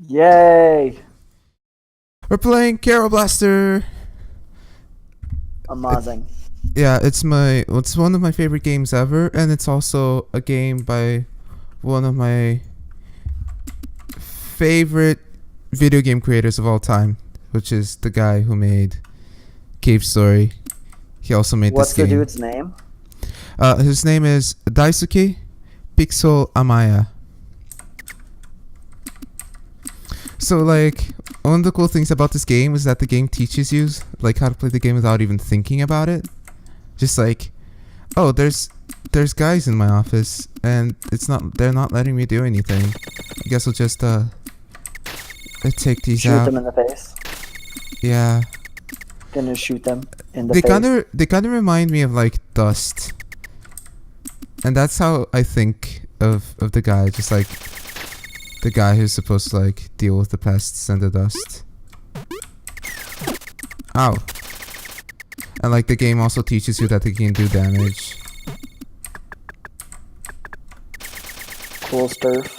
Yay! We're playing Kero Blaster. Amazing. Yeah, it's one of my favorite games ever, and it's also a game by one of my favorite video game creators of all time, which is the guy who made Cave Story. He also made What's this game. What's the dude's name? His name is Daisuke Pixel Amaya. So like, one of the cool things about this game is that the game teaches you like how to play the game without even thinking about it. Just like, oh, there's guys in my office and they're not letting me do anything. I guess we'll just take these Shoot out. them in the face. Yeah. Gonna shoot them in the face. They kind of remind me of like Dust. And that's how I think of the guy, just like the guy who's supposed to like deal with the pests and the dust. Ow. And like the game also teaches you that they can do damage. Cool stuff.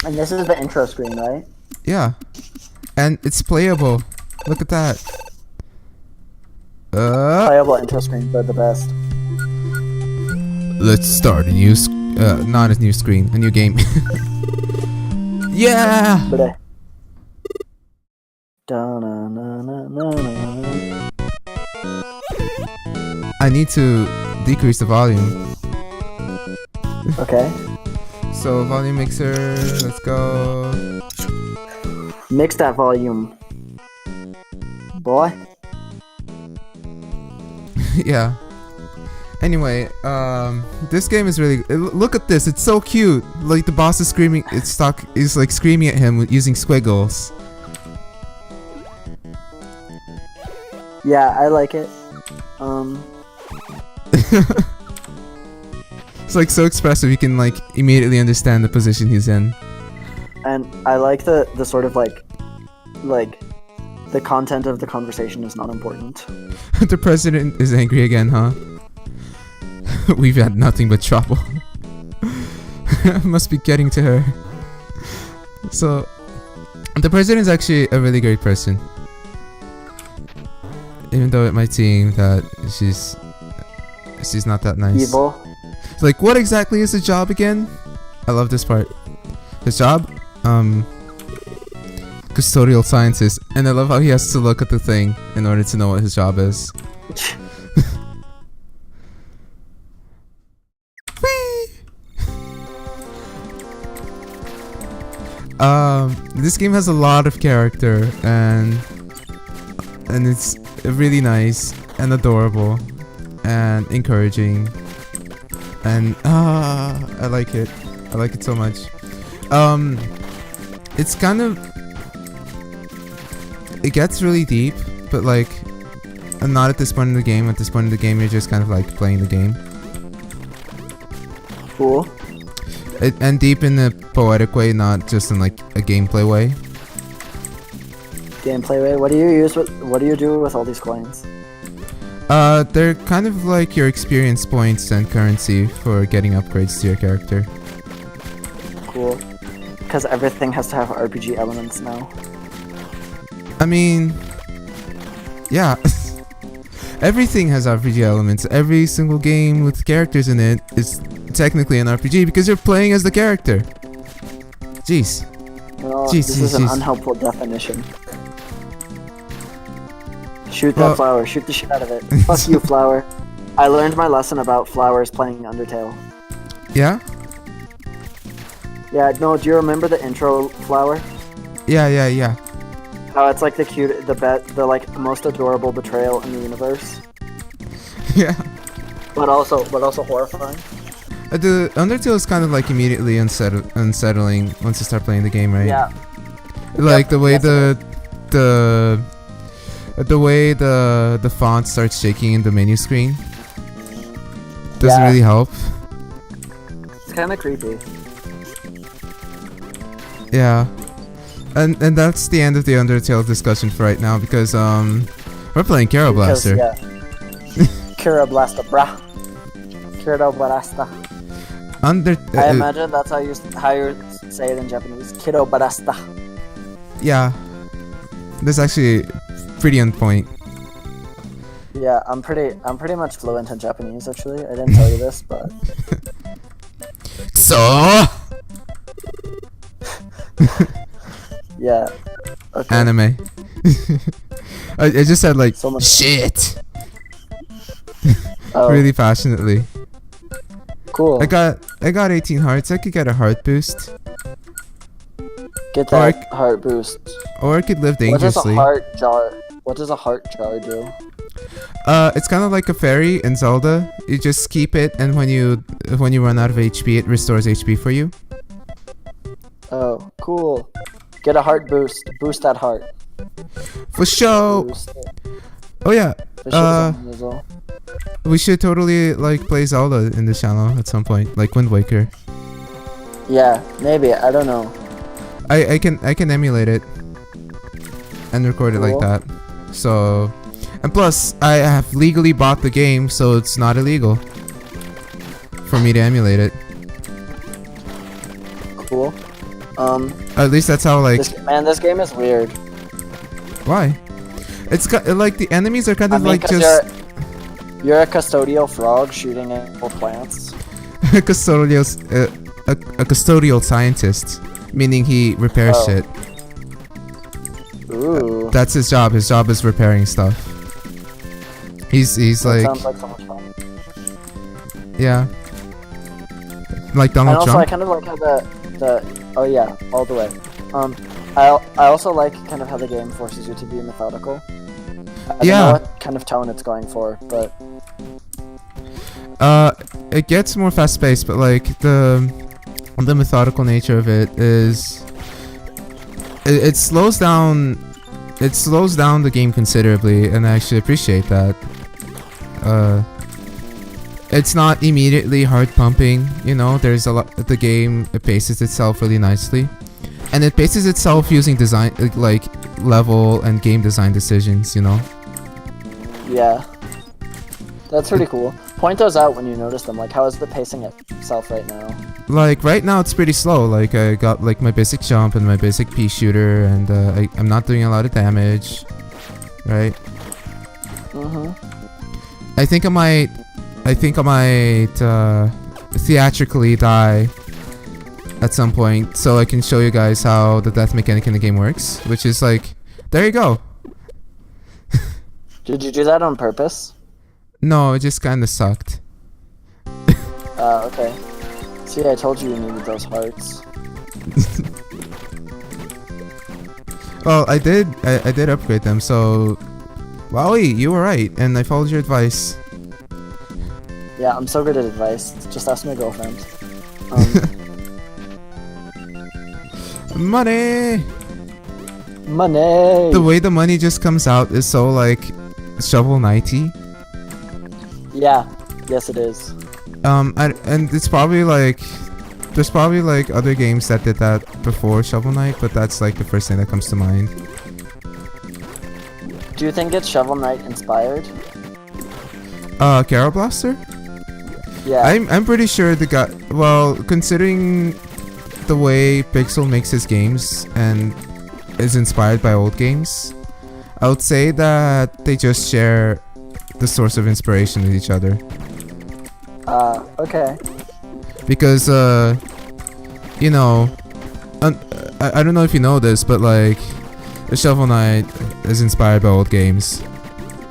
And this is the intro screen, right? Yeah. And it's playable. Look at that. Playable intro screens are the best. Let's start a new not a new screen, a new game. Yeah! But Da-na-na-na-na-na. I need to decrease the volume. Okay. So volume mixer, let's go. Mix that volume. Boy. Yeah. Anyway, this game is really. Look at this! It's so cute. Like the boss is screaming. Is like screaming at him using squiggles. Yeah, I like it. It's like so expressive. You can like immediately understand the position he's in. And I like the sort of like the content of the conversation is not important. The president is angry again, huh? We've had nothing but trouble. Must be getting to her. So, the president is actually a really great person. Even though it might seem that she's not that nice. Evil. Like, what exactly is the job again? I love this part. His job? Custodial sciences. And I love how he has to look at the thing in order to know what his job is. This game has a lot of character and it's really nice and adorable and encouraging and I like it. I like it so much. It's kind of, it gets really deep, but like not at this point in the game. At this point in the game, you're just kind of like playing the game. Cool. And deep in a poetic way, not just in like a gameplay way. Gameplay way. What do you do with all these coins? They're kind of like your experience points and currency for getting upgrades to your character. Cool. Because everything has to have RPG elements now. I mean, yeah. Everything has RPG elements. Every single game with characters in it is technically an RPG because you're playing as the character. Jeez. Well, Jeez, this is an jeez. unhelpful definition. Shoot that flower. Shoot the shit out of it. Fuck you, flower. I learned my lesson about flowers playing Undertale. Yeah? Yeah, no, do you remember the intro flower? Yeah. How it's like the like most adorable betrayal in the universe. Yeah. But also horrifying. The Undertale is kind of like immediately unsettling once you start playing the game, right? Yeah. Like the way Yes, the way the font starts shaking in the menu screen doesn't Yeah. really help. It's kind of creepy. Yeah. And that's the end of the Undertale discussion for right now because we're playing Kero Blaster. Yeah. Kero Blaster, brah. Kero Blaster. I imagine that's how say it in Japanese. Kero Blaster. Yeah, that's actually pretty on point. Yeah, I'm pretty much fluent in Japanese actually. I didn't tell you this, but So. yeah. Okay. Anime. I just said like So much- shit Oh, really passionately. cool. I got 18 hearts. I could get a heart boost, Get or that heart boost. or I could live What does a dangerously. heart jar? What does a heart jar do? It's kind of like a fairy in Zelda. You just keep it, and when you run out of HP, it restores HP for you. Oh, cool. Get a heart boost. Boost that heart. For sure. Boost it. Oh yeah. Fish as well. We should totally like play Zelda in this channel at some point, like Wind Waker. Yeah, maybe. I don't know. I can emulate it and record it like Cool. that. So, and plus I have legally bought the game, so it's not illegal for me to emulate it. Cool. At least that's how like This game is weird. why? It's got like the enemies are kind I of mean, like 'cause just you're a custodial frog shooting at plants. custodial a custodial scientist, meaning he repairs Oh. shit. Ooh. That's his job. His job is repairing stuff. He's That like sounds like so much fun. yeah, like And Donald also, Trump. I kind of like how the oh yeah, all the way. I also like kind of how the game forces you to be methodical. I don't Yeah. know what kind of tone it's going for, but It gets more fast paced, but like the methodical nature of it is it slows down the game considerably, and I actually appreciate that. It's not immediately hard pumping, you know. There's a lot. The game, it paces itself really nicely, and it paces itself using design like level and game design decisions, you know. yeah, that's pretty cool. Point those out when you notice them. Like, how is the pacing itself right now? Like right now it's pretty slow. Like I got like my basic jump and my basic pea shooter, and I'm not doing a lot of damage, right? Mm-hmm. I think I might theatrically die at some point, so I can show you guys how the death mechanic in the game works, which is like, there you go. Did you do that on purpose? No, it just kind of sucked. Okay. See, I told you you needed those hearts. Well, I did upgrade them, so Wowie, you were right, and I followed your advice. Yeah, I'm so good at advice. Just ask my girlfriend. Money. Money! The way the money just comes out is so like Shovel Knighty. Yeah, yes it is. And it's probably like there's probably like other games that did that before Shovel Knight, but that's like the first thing that comes to mind. Do you think it's Shovel Knight inspired? Kero Blaster? Yeah. I'm pretty sure the guy. Well, considering the way Pixel makes his games and is inspired by old games, I would say that they just share the source of inspiration with each other. Okay. Because you know, I don't know if you know this, but like Shovel Knight is inspired by old games,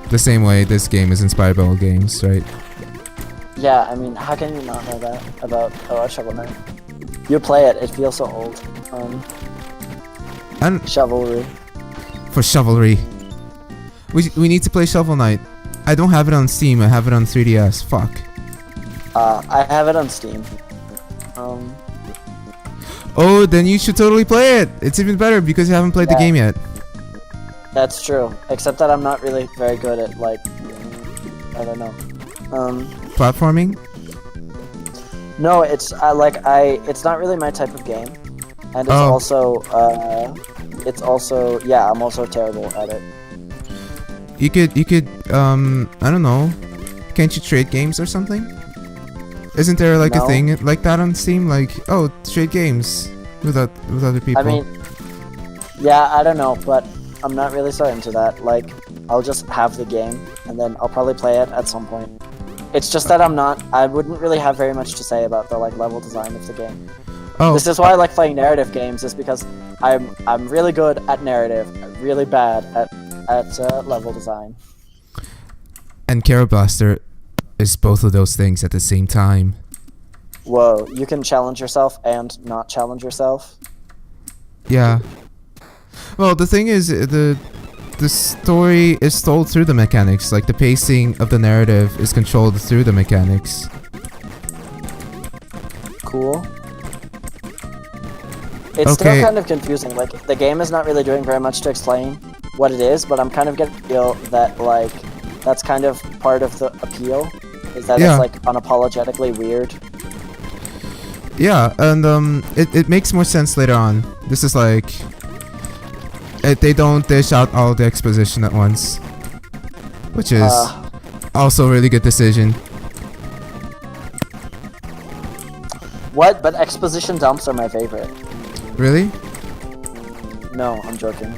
the same way this game is inspired by old games, right? Yeah, I mean, how can you not know that about Shovel Knight? You play it, it feels so old. And Chivalry. for chivalry, we need to play Shovel Knight. I don't have it on Steam. I have it on 3DS. Fuck. I have it on Steam. Oh, then you should totally play it. It's even better because you haven't played the Yeah. game yet. That's true. Except that I'm not really very good at, like, I don't know. Platforming? No, it's it's not really my type of game, and it's also yeah, I'm also terrible at it. You could I don't know. Can't you trade games or something? Isn't there like a No. thing like that on Steam? Like, oh, trade games. with other people. I mean, yeah, I don't know, but I'm not really so into that. Like, I'll just have the game, and then I'll probably play it at some point. It's just that I wouldn't really have very much to say about the like level design of the game. oh, This is why I like playing narrative games, is because I'm really good at narrative, really bad at level design. and Kero Blaster is both of those things at the same time. Whoa, you can challenge yourself and not challenge yourself. Yeah. Well, the thing is, the story is told through the mechanics. Like, the pacing of the narrative is controlled through the mechanics. Cool. It's Okay. still kind of confusing. Like, the game is not really doing very much to explain what it is, but I'm kind of getting the feel that, like, that's kind of part of the appeal, is that Yeah. it's, like, unapologetically weird. Yeah, and it makes more sense later on. This is like, they don't dish out all the exposition at once, which is also a really good decision. What? But exposition dumps are my favorite. Really? No, I'm joking.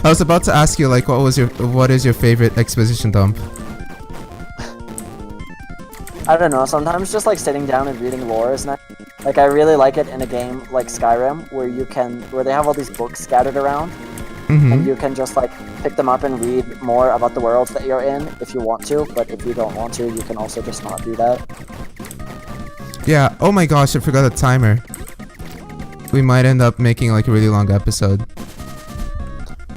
I was about to ask you, like, what is your favorite exposition dump? I don't know, sometimes just like sitting down and reading lore is nice. Like, I really like it in a game like Skyrim, where they have all these books scattered around, and you can just like pick them up and read more about the world that you're in if you want to, but if you don't want to, you can also just not do that. Yeah, oh my gosh, I forgot a timer. We might end up making like a really long episode.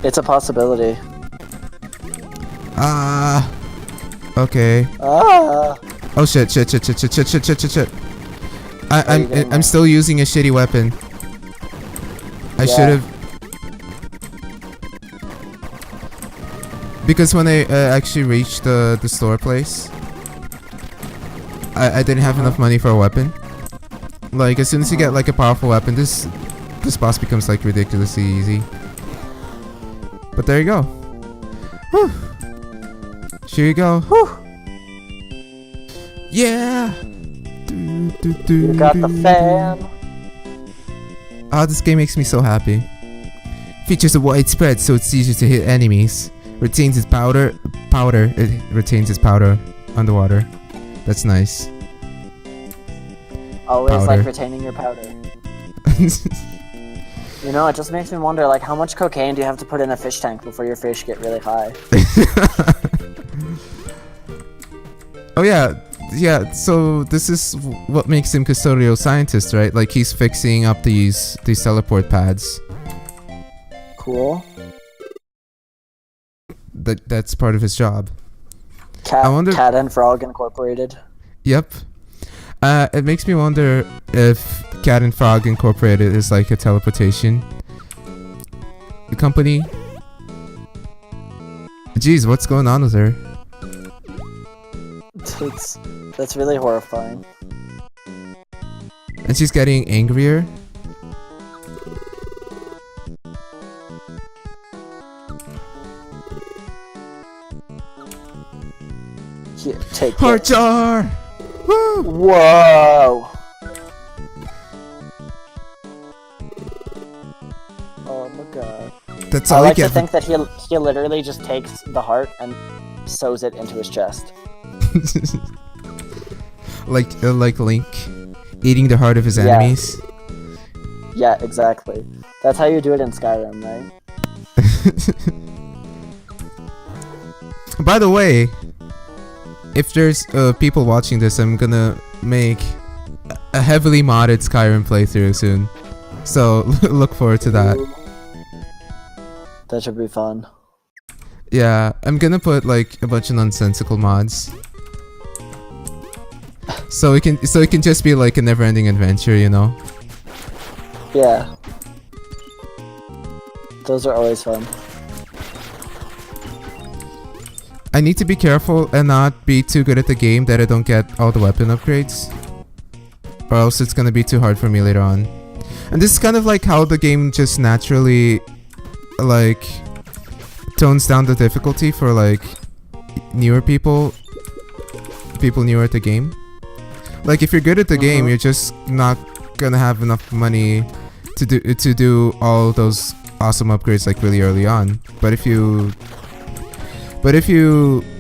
It's a possibility. Okay. Oh shit. I'm still using a shitty weapon. I Yeah. should have. Because when I actually reached the store place, I didn't have enough money for a weapon. Like, as soon as you get like a powerful weapon, this boss becomes like ridiculously easy. But there you go. Whew. Here you go. Whew. Yeah. You got the fan. Ah, this game makes me so happy. Features a wide spread so it's easier to hit enemies. Retains its powder. It retains its powder underwater. That's nice. Always Powder. like retaining your powder. You know, it just makes me wonder, like, how much cocaine do you have to put in a fish tank before your fish get really high? Oh yeah. So this is what makes him custodial scientist, right? Like, he's fixing up these teleport pads. Cool. That's part of his job. Cat, I wonder- Cat and Frog Incorporated. Yep. It makes me wonder if Cat and Frog Incorporated is like a teleportation company. Jeez, what's going on with her? That's really horrifying. And she's getting angrier. Here, take Heart this. jar! Woo! Whoa! Oh my god. That's I all like you to get. think that he literally just takes the heart and sews it into his chest. like Link eating the heart of his Yeah. enemies. Yeah, exactly. That's how you do it in Skyrim, right? By the way, if there's people watching this, I'm gonna make a heavily modded Skyrim playthrough soon. So look forward to that. Ooh. That should be fun. Yeah, I'm gonna put like a bunch of nonsensical mods. So it can just be like a never-ending adventure, you know? Yeah. Those are always fun. I need to be careful and not be too good at the game that I don't get all the weapon upgrades. Or else it's gonna be too hard for me later on. And this is kind of like how the game just naturally, like, tones down the difficulty for, like, newer people newer at the game. Like, if you're good at the game, you're just not gonna have enough money to do all those awesome upgrades like really early on. But if you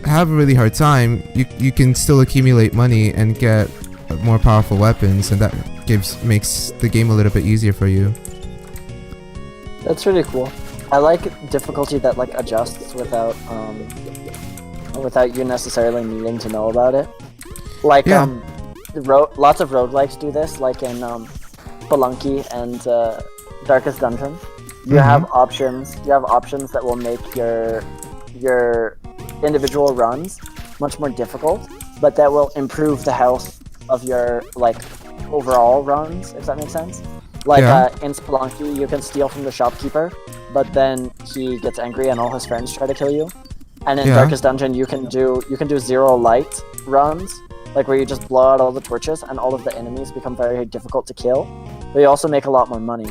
have a really hard time, you can still accumulate money and get more powerful weapons, and that makes the game a little bit easier for you. That's really cool. I like difficulty that like adjusts without you necessarily needing to know about it. Like lots of roguelikes do this, like in Spelunky and Darkest Dungeon. You have options. You have options that will make your individual runs much more difficult, but that will improve the health of your like overall runs, if that makes sense. Like in Spelunky, you can steal from the shopkeeper, but then he gets angry and all his friends try to kill you. And in Darkest Dungeon, you can do zero light runs, like where you just blow out all the torches and all of the enemies become very difficult to kill. But you also make a lot more money.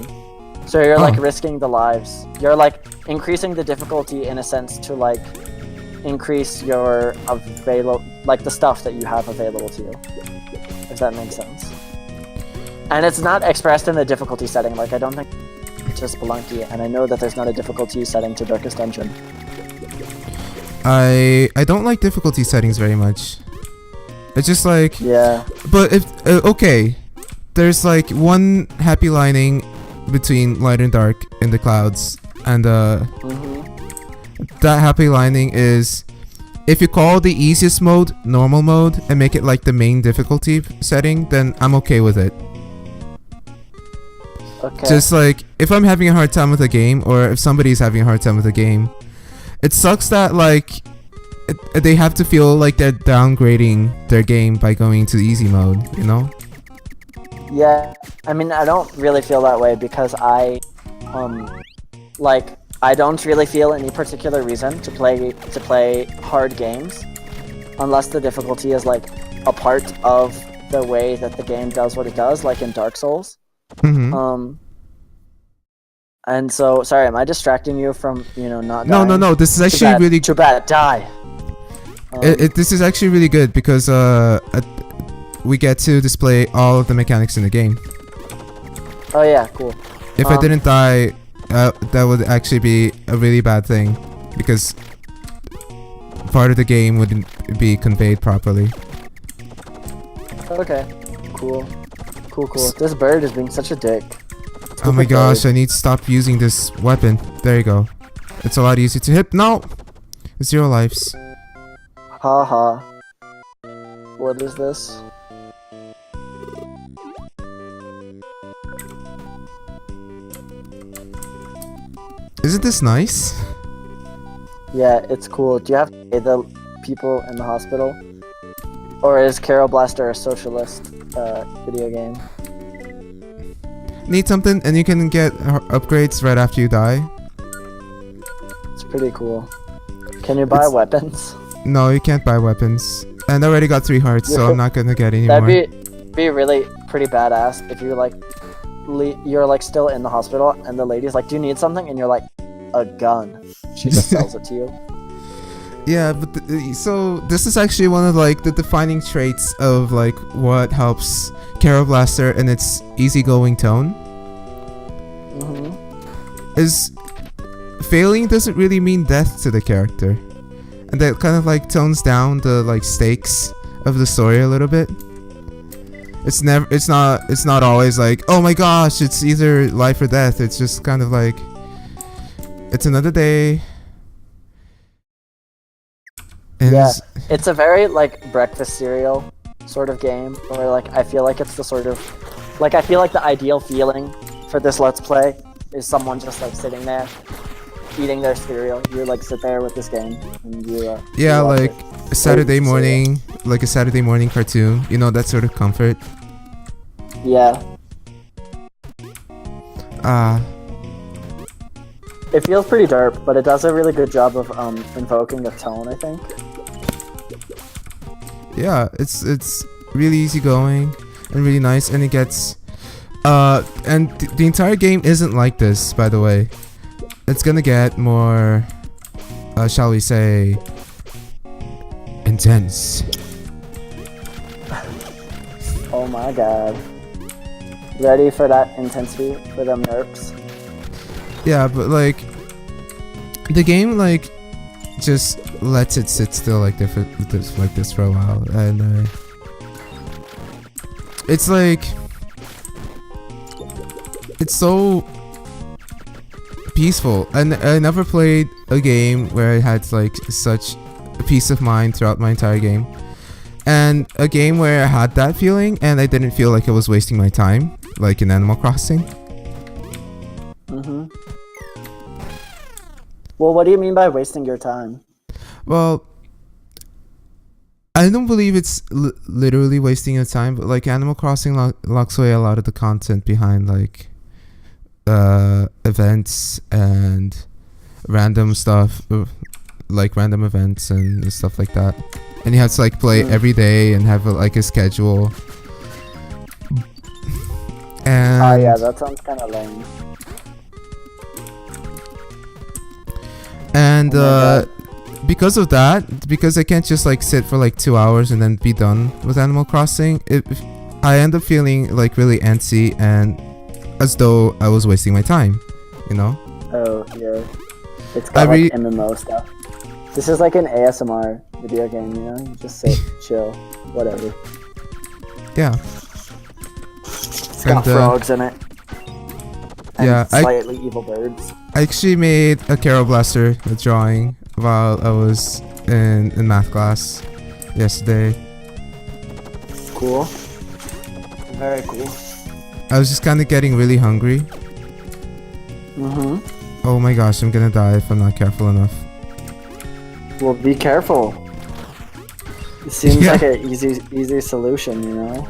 So you're like risking the lives. You're like increasing the difficulty in a sense to like increase your like the stuff that you have available to you, if that makes sense. And it's not expressed in the difficulty setting. Like I don't think it's just Spelunky, and I know that there's not a difficulty setting to Darkest Dungeon. I don't like difficulty settings very much. It's just like But if okay, there's like one happy lining between light and dark in the clouds, and that happy lining is if you call the easiest mode normal mode and make it like the main difficulty setting, then I'm okay with it. Okay. Just like if I'm having a hard time with a game, or if somebody's having a hard time with a game, it sucks that like they have to feel like they're downgrading their game by going to the easy mode, you know? Yeah, I mean, I don't really feel that way because I don't really feel any particular reason to play hard games unless the difficulty is like a part of the way that the game does what it does, like in Dark Souls. And so, sorry, am I distracting you from, not dying? No, this is actually really... Too bad, die! This is actually really good because we get to display all of the mechanics in the game. Oh yeah, cool. If I didn't die, that would actually be a really bad thing, because part of the game wouldn't be conveyed properly. Okay, cool. This bird is being such a dick. Oh my gosh, I need to stop using this weapon. There you go. It's a lot easier to hit. No! 0 lives. Haha. What is this? Isn't this nice? Yeah, it's cool. Do you have to pay the people in the hospital? Or is Kero Blaster a socialist video game? Need something and you can get upgrades right after you die? It's pretty cool. Can you buy weapons? No, you can't buy weapons. And I already got 3 hearts, so I'm not gonna get any more. That'd be really pretty badass if you're like still in the hospital and the lady's like, do you need something? And you're like, a gun. She just sells it to you. Yeah, but so this is actually one of like the defining traits of like what helps Kero Blaster and its easygoing tone. Is failing doesn't really mean death to the character, and that kind of like tones down the like stakes of the story a little bit. It's not always like, oh my gosh, it's either life or death. It's just kind of like, it's another day. And yeah, it's a very like breakfast cereal sort of game, where like I feel like it's the sort of like I feel like the ideal feeling for this Let's Play is someone just like sitting there eating their cereal. You like sit there with this game and you yeah, like a Saturday morning, like a Saturday morning cartoon, that sort of comfort. Yeah. It feels pretty derp, but it does a really good job of invoking the tone, I think. Yeah, it's really easygoing and really nice, and it gets and the entire game isn't like this, by the way. It's gonna get more shall we say intense. Oh my god. Ready for that intensity, for them nerfs? Yeah, but like the game like just lets it sit still like this for a while, and it's like it's so peaceful. And I never played a game where I had like such peace of mind throughout my entire game, and a game where I had that feeling and I didn't feel like I was wasting my time, like in Animal Crossing. Mm-hmm. Well, what do you mean by wasting your time? Well, I don't believe it's literally wasting your time, but like Animal Crossing locks away a lot of the content behind like events and random stuff, like random events and stuff like that. And you have to like play every day and have like a schedule. And Oh yeah, that sounds kind of lame. And Oh because of that, because I can't just like sit for like 2 hours and then be done with Animal Crossing, I end up feeling like really antsy and as though I was wasting my time, you know? Oh yeah, it's got like MMO stuff. This is like an ASMR video game, you know? You just sit, chill, whatever. Yeah. It's got frogs in it. And yeah, slightly evil birds. I actually made a Kero Blaster drawing while I was in math class yesterday. Cool. Very cool. I was just kind of getting really hungry. Mm-hmm. Oh my gosh, I'm gonna die if I'm not careful enough. Well, be careful. It seems like an easy solution, you know?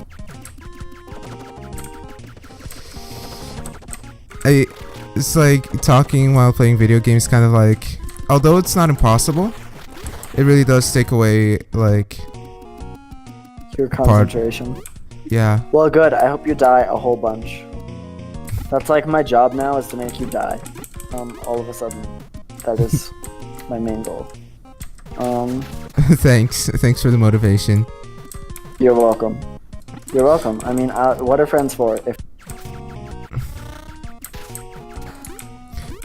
It's like talking while playing video games, kind of like, although it's not impossible, it really does take away like your concentration. Yeah. Well, good. I hope you die a whole bunch. That's like my job now, is to make you die. All of a sudden, that is my main goal. Thanks for the motivation. You're welcome. You're welcome. I mean, what are friends for? If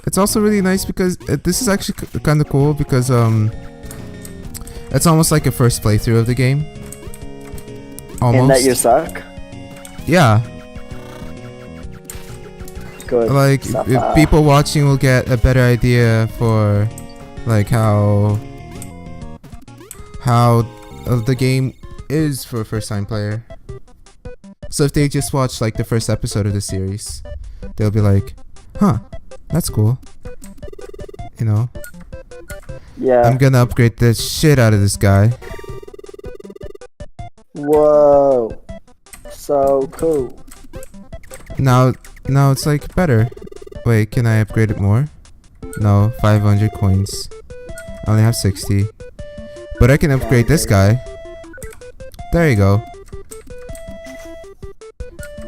it's also really nice because this is actually kind of cool because it's almost like a first playthrough of the game. Almost. In that you suck? Yeah. Good. Like people watching will get a better idea for like how the game is for a first time player. So if they just watch like the first episode of the series, they'll be like, huh, that's cool. You know? Yeah. I'm gonna upgrade the shit out of this guy. Whoa. So cool. Now it's like better. Wait, can I upgrade it more? No, 500 coins. I only have 60. But I can upgrade this guy. There you go.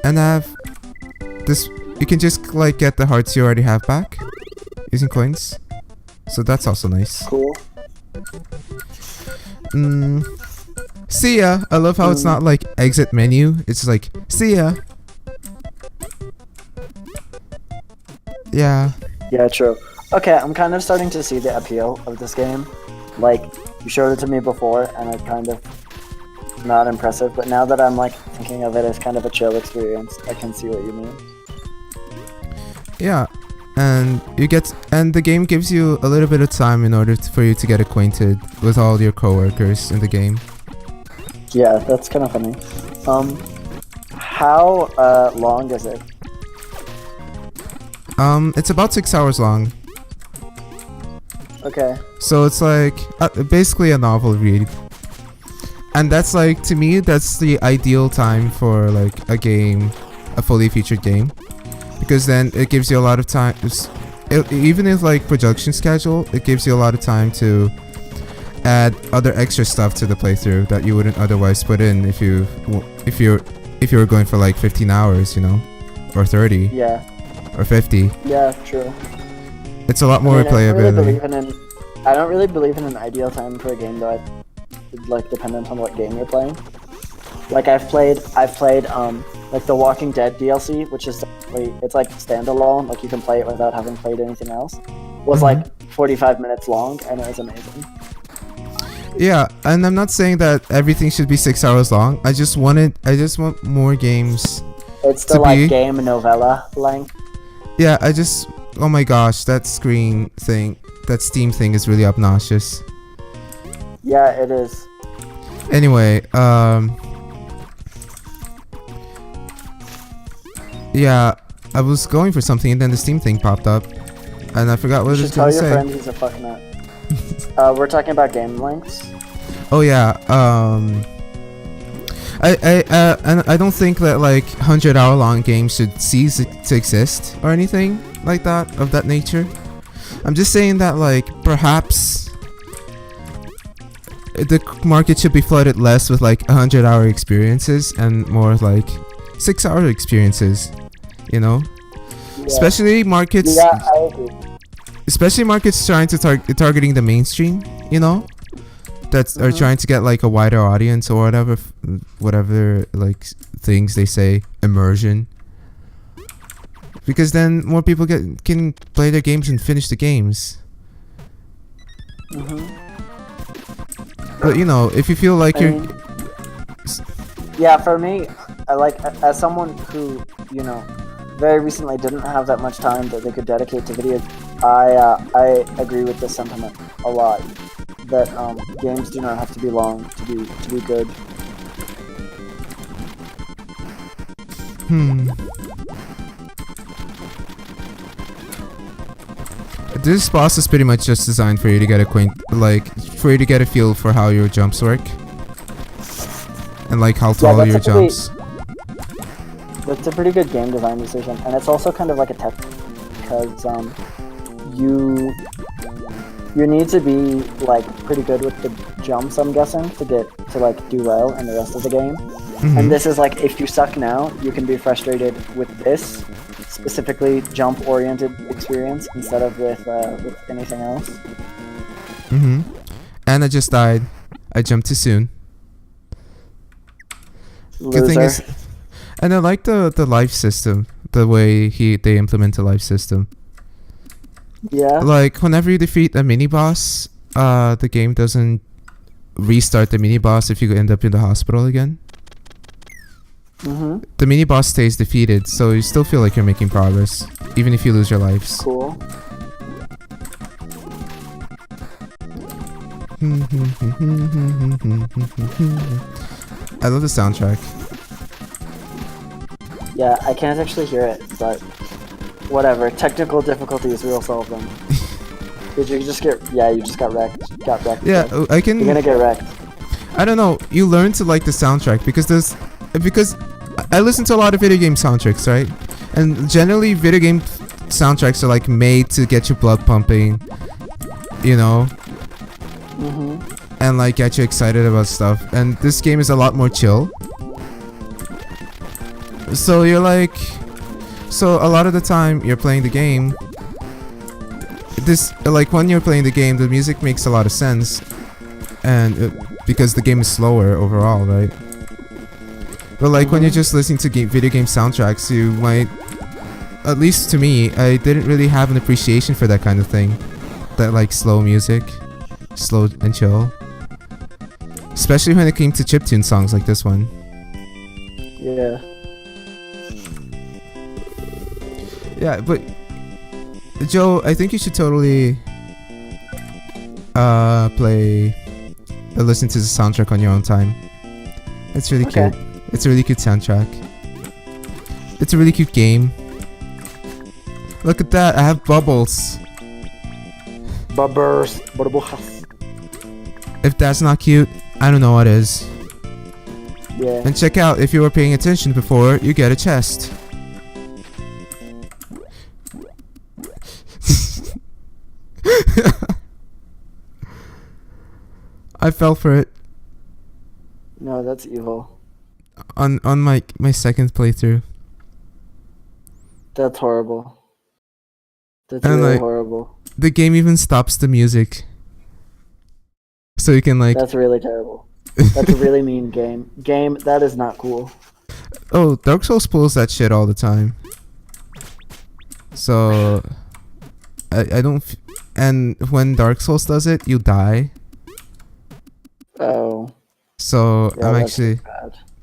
And I have this. You can just like get the hearts you already have back using coins. So that's also nice. Cool. See ya. I love how it's not like exit menu. It's like see ya. Yeah. Yeah, true. Okay, I'm kind of starting to see the appeal of this game. Like, you showed it to me before, and it's kind of not impressive, but now that I'm like thinking of it as kind of a chill experience, I can see what you mean. Yeah, and the game gives you a little bit of time in order for you to get acquainted with all your coworkers in the game. Yeah, that's kind of funny. How long is it? It's about 6 hours long. Okay. So it's like basically a novel read. And that's like, to me, that's the ideal time for like a game, a fully featured game. Because then it gives you a lot of time, even if like production schedule, it gives you a lot of time to add other extra stuff to the playthrough that you wouldn't otherwise put in if you were going for like 15 hours, you know, or 30. Yeah. Or 50. Yeah, true. It's a lot more replayability. I don't really believe in an ideal time for a game, though. Like dependent on what game you're playing. Like I've played like the Walking Dead DLC, which is it's like standalone, like you can play it without having played anything else, was like 45 minutes long, and it was amazing. Yeah, and I'm not saying that everything should be 6 hours long. I just want more games. It's the like game novella length. Yeah, oh my gosh, that screen thing, that Steam thing is really obnoxious. Yeah, it is. Anyway, yeah, I was going for something and then the Steam thing popped up, and I forgot what I was going to say. Tell your friend he's a fuck nut. We're talking about game lengths. Oh yeah, I don't think that like 100-hour long games should cease to exist or anything like that of that nature. I'm just saying that like perhaps the market should be flooded less with like 100-hour experiences and more like 6-hour experiences, you know? Yeah. Especially markets. Yeah, I agree. Especially markets trying to targeting the mainstream, you know, that are trying to get like a wider audience or whatever like things they say, immersion. Because then more people can play their games and finish the games. But you know, if you feel like yeah, for me, I like, as someone who, you know, very recently didn't have that much time that they could dedicate to video, I agree with this sentiment a lot. That games do not have to be long to be good. This boss is pretty much just designed for you to get for you to get a feel for how your jumps work. And like how tall are your jumps. That's a pretty good game design decision, and it's also kind of like a tech, because you need to be like pretty good with the jumps, I'm guessing, to like do well in the rest of the game. And this is like, if you suck now, you can be frustrated with this specifically jump-oriented experience instead of with anything else. And I just died. I jumped too soon. Loser. Good thing is, and I like the life system, the way they implement the life system. Yeah. Like whenever you defeat a mini boss, the game doesn't restart the mini boss if you end up in the hospital again. The mini boss stays defeated, so you still feel like you're making progress, even if you lose your lives. Cool. I love the soundtrack. Yeah, I can't actually hear it, but whatever. Technical difficulties, we'll solve them. Did you just get? Yeah, you just got wrecked. Yeah, I can. You're gonna get wrecked. I don't know. You learn to like the soundtrack because I listen to a lot of video game soundtracks, right? And generally, video game soundtracks are like made to get your blood pumping, you know, and like get you excited about stuff. And this game is a lot more chill. So you're like, so a lot of the time you're playing the game. When you're playing the game, the music makes a lot of sense, and because the game is slower overall, right? But like when you're just listening to video game soundtracks, you might, at least to me, I didn't really have an appreciation for that kind of thing. That like slow music, slow and chill. Especially when it came to chiptune songs like this one. Yeah. Yeah, but Joe, I think you should totally listen to the soundtrack on your own time. It's really cute. It's a really cute soundtrack. It's a really cute game. Look at that, I have bubbles. Bubbles. If that's not cute, I don't know what is. Yeah. And check out, if you were paying attention before, you get a chest. I fell for it. No, that's evil. On my second playthrough. That's horrible. That's really horrible. The game even stops the music. So you can like... That's really terrible. That's a really mean game. Game, that is not cool. Oh, Dark Souls pulls that shit all the time. So I don't and when Dark Souls does it, you die. Oh. So Yeah, I'm that's actually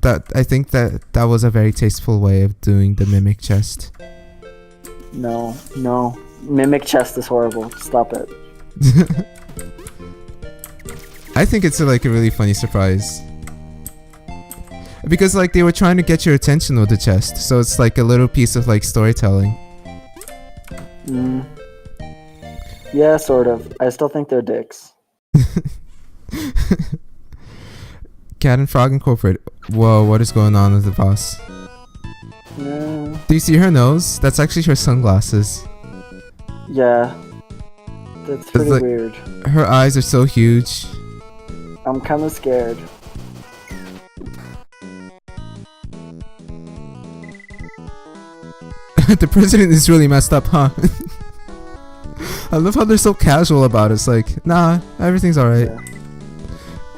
bad. I think that was a very tasteful way of doing the mimic chest. No. Mimic chest is horrible. Stop it. I think it's like a really funny surprise. Because like they were trying to get your attention with the chest, so it's like a little piece of like storytelling. Yeah, sort of. I still think they're dicks. Cat and Frog Incorporated. Whoa, what is going on with the boss? Yeah. Do you see her nose? That's actually her sunglasses. Yeah. That's pretty like- weird. Her eyes are so huge. I'm kind of scared. The president is really messed up, huh? I love how they're so casual about it. It's like, nah, everything's alright. Yeah.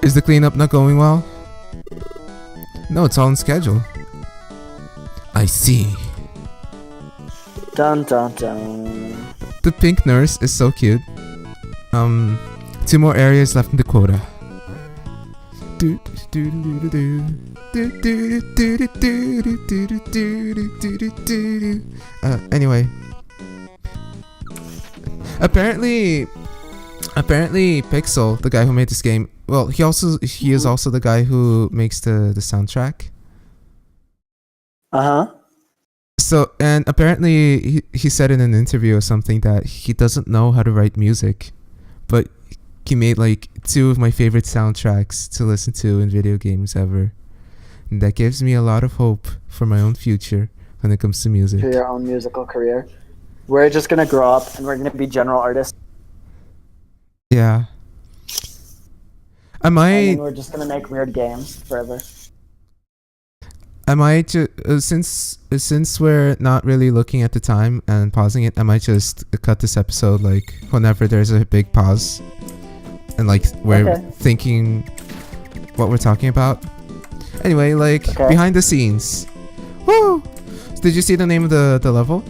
Is the cleanup not going well? No, it's all on schedule. I see. Dun dun dun. The pink nurse is so cute. 2 more areas left in the quota. Anyway. Apparently Pixel, the guy who made this game, well, he is also the guy who makes the soundtrack. So, and apparently he said in an interview or something that he doesn't know how to write music, but he made like 2 of my favorite soundtracks to listen to in video games ever. And that gives me a lot of hope for my own future when it comes to music. For your own musical career. We're just gonna grow up and we're gonna be general artists. Yeah. And then we're just gonna make weird games forever. I might since we're not really looking at the time and pausing it, I might just cut this episode like whenever there's a big pause and like we're thinking what we're talking about. Anyway, like behind the scenes. Woo! Did you see the name of the level?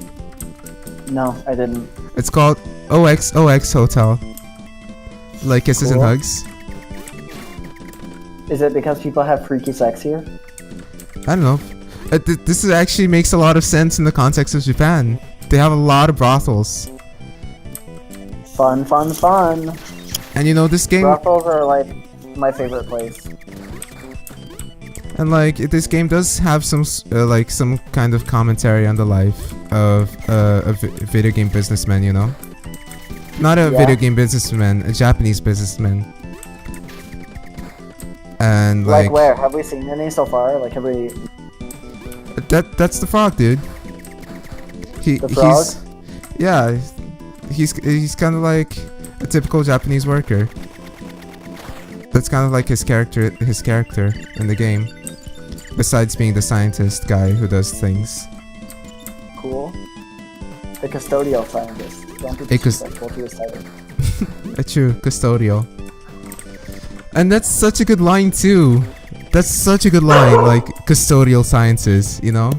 No, I didn't. It's called OXOX Hotel. Like kisses and hugs. Is it because people have freaky sex here? I don't know. This actually makes a lot of sense in the context of Japan. They have a lot of brothels. Fun. And you know, this game... Brothels are like my favorite place. And like, this game does have some kind of commentary on the life of a video game businessman, you know? Not a video game businessman, a Japanese businessman. And like where? Have we seen any so far? Like, have we... That's the frog, dude. The frog? He's kind of like a typical Japanese worker. That's kind of like his character in the game. Besides being the scientist guy who does things. Cool. The custodial scientist. Don't be disrespectful to his title. A true custodial. And that's such a good line too. That's such a good line, like custodial sciences, you know?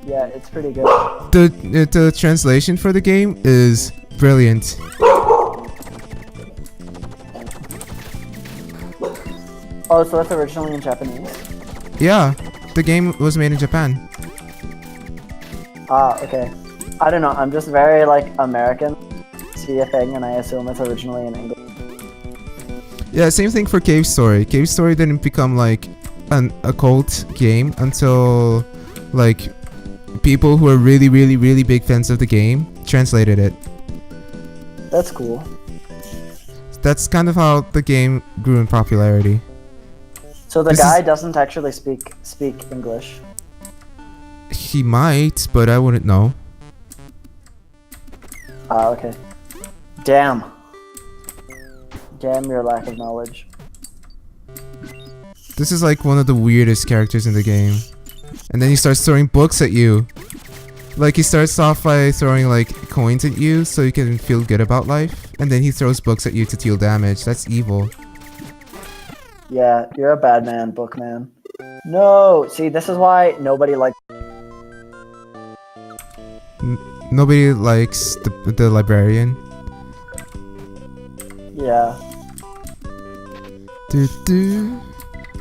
Yeah, it's pretty good. The translation for the game is brilliant. Oh, so that's originally in Japanese? Yeah, the game was made in Japan. Ah, okay. I don't know, I'm just very, like, American. See a thing and I assume it's originally in English. Yeah, same thing for Cave Story. Cave Story didn't become, like, a cult game until, like, people who are really, really, really big fans of the game translated it. That's cool. That's kind of how the game grew in popularity. So the guy doesn't actually speak English. He might, but I wouldn't know. Ah, okay. Damn your lack of knowledge. This is like one of the weirdest characters in the game. And then he starts throwing books at you. Like he starts off by throwing like coins at you so you can feel good about life. And then he throws books at you to deal damage. That's evil. Yeah, you're a bad man, book man. No, see, this is why nobody likes. Nobody likes the librarian. Yeah.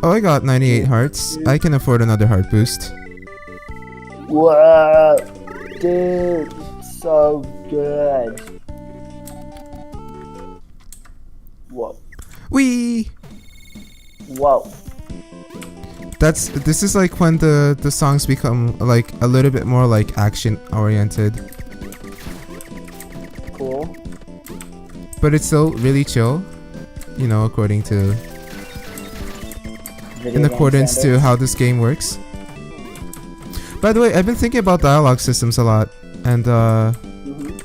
Oh, I got 98 hearts. I can afford another heart boost. Whoa, dude, so good. Whoa. Whee! Whoa. This is like when the songs become like a little bit more like action oriented. Cool. But it's still really chill, you know, according to Video in game accordance to standards. how this game works. By the way, I've been thinking about dialogue systems a lot, and Mhm.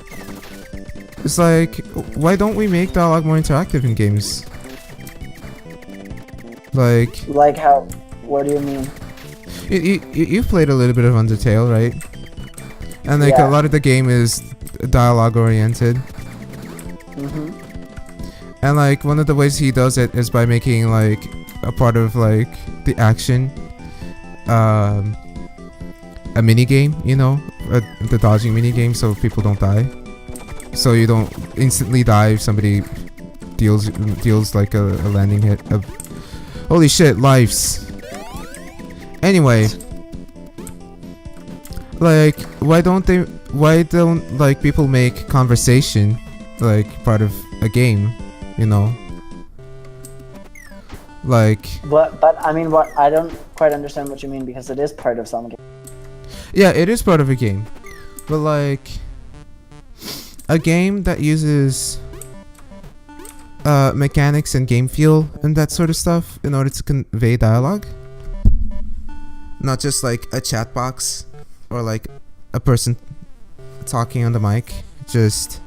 it's like, why don't we make dialogue more interactive in games? Like, Like how? What do you mean? you've played a little bit of Undertale, right? And like Yeah. a lot of the game is dialogue oriented. Mhm. And like one of the ways he does it is by making like a part of like the action a mini game, you know, the dodging mini game, so people don't die. So you don't instantly die if somebody deals like a landing hit. Holy shit, lives. Anyway, like why don't like people make conversation like part of a game, you know? Like, But I mean, what I don't quite understand what you mean because it is part of some game. yeah, it is part of a game, but like a game that uses mechanics and game feel and that sort of stuff in order to convey dialogue, not just like a chat box or like a person talking on the mic. Just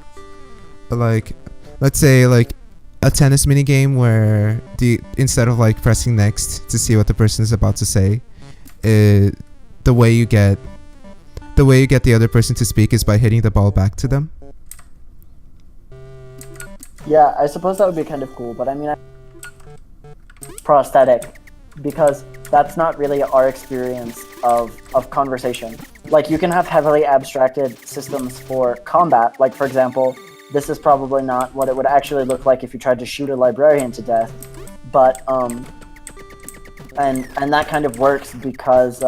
like, let's say like a tennis mini game where instead of like pressing next to see what the person is about to say, the way you get the other person to speak is by hitting the ball back to them. Yeah, I suppose that would be kind of cool, but I mean, prosthetic, because that's not really our experience of conversation. Like, you can have heavily abstracted systems for combat, like, for example, this is probably not what it would actually look like if you tried to shoot a librarian to death, but, and that kind of works because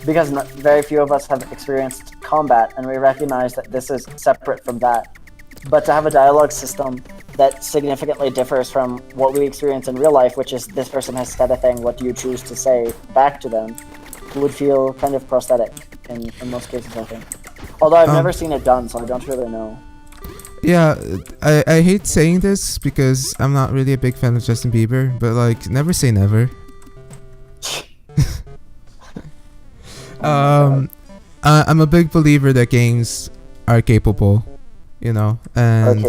very few of us have experienced combat, and we recognize that this is separate from that. But to have a dialogue system that significantly differs from what we experience in real life, which is this person has said a thing, what do you choose to say back to them, would feel kind of prosthetic in most cases, I think. Although I've never seen it done, so I don't really know. Yeah, I hate saying this because I'm not really a big fan of Justin Bieber, but like, never say never. I'm a big believer that games are capable, you know, and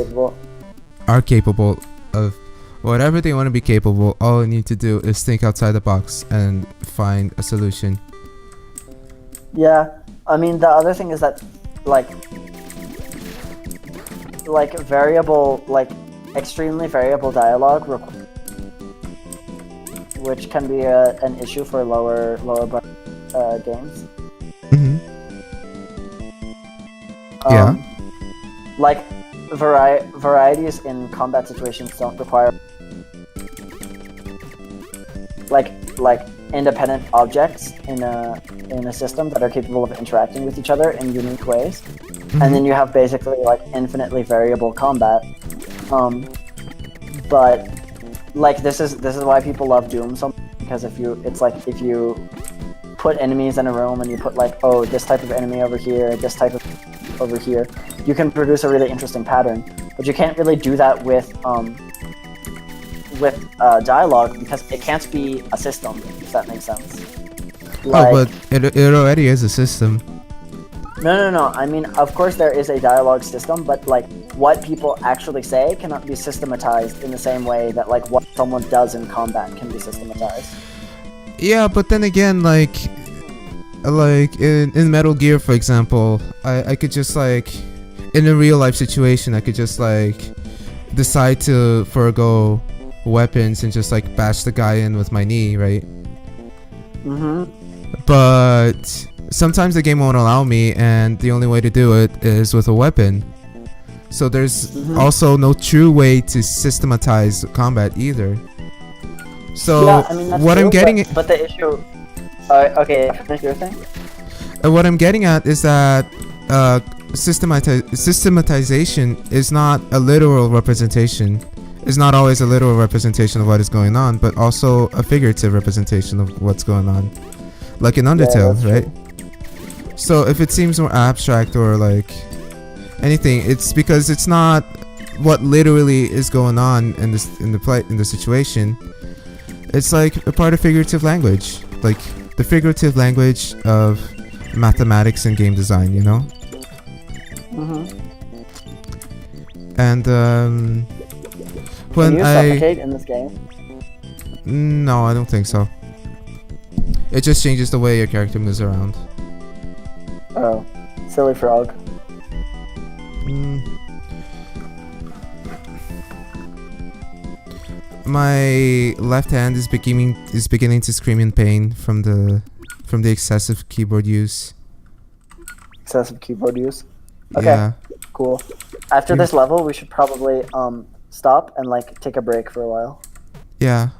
are capable of whatever they want to be capable. All you need to do is think outside the box and find a solution. Yeah, I mean, the other thing is that, like variable, like extremely variable dialogue, which can be an issue for lower budget games. Mm-hmm. Yeah. Like varieties in combat situations don't require like independent objects in a system that are capable of interacting with each other in unique ways. Mm-hmm. And then you have basically like infinitely variable combat. But like this is why people love Doom so much, because if you put enemies in a room and you put like, oh, this type of enemy over here, this type of over here, you can produce a really interesting pattern. But you can't really do that with dialogue because it can't be a system, if that makes sense. Like, oh, but it already is a system. No. I mean, of course there is a dialogue system, but like what people actually say cannot be systematized in the same way that like what someone does in combat can be systematized. Yeah, but then again, like in Metal Gear, for example, I could just like, in a real life situation, I could just like decide to forego weapons and just like bash the guy in with my knee, right? But sometimes the game won't allow me, and the only way to do it is with a weapon. So there's also no true way to systematize combat either. So yeah, I mean, that's what true, I'm getting but the issue. Okay, finish your thing. what I'm getting at is that systematization is not a literal representation. It's not always a literal representation of what is going on, but also a figurative representation of what's going on, like in Undertale, right? So if it seems more abstract or like anything, it's because it's not what literally is going on in the situation. It's like a part of figurative language, like the figurative language of mathematics and game design, you know? And when Can you suffocate in this game? No, I don't think so. It just changes the way your character moves around. Oh, silly frog. My left hand is beginning to scream in pain from the excessive keyboard use. Excessive keyboard use. Okay, Yeah. cool. After this level, we should probably stop and like take a break for a while. Yeah.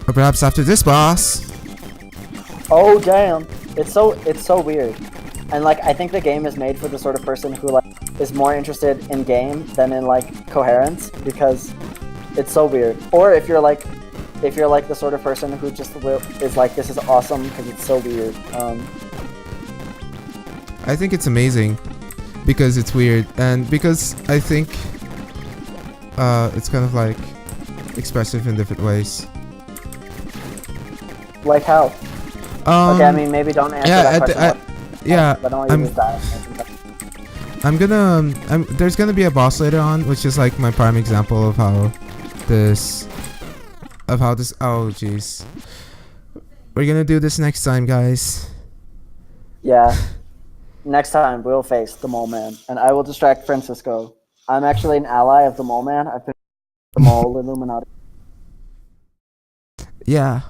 Or perhaps after this boss. Oh damn! It's so weird, and like I think the game is made for the sort of person who like is more interested in game than in like coherence, because it's so weird. Or if you're like the sort of person who just is like, this is awesome because it's so weird. I think it's amazing because it's weird, and because I think it's kind of like expressive in different ways. Like how? Okay, I mean, maybe don't answer that question. But don't use that. There's gonna be a boss later on, which is like my prime example of how this. Oh jeez. We're gonna do this next time, guys. Yeah. Next time we'll face the Mole Man, and I will distract Francisco. I'm actually an ally of the Mole Man. I've been the Mole Illuminati. Yeah.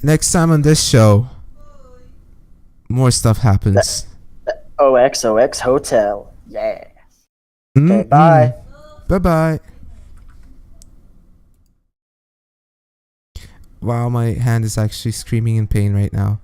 Next time on this show, more stuff happens. OXOX Hotel. Yeah. Okay, bye. Bye-bye. Wow, my hand is actually screaming in pain right now.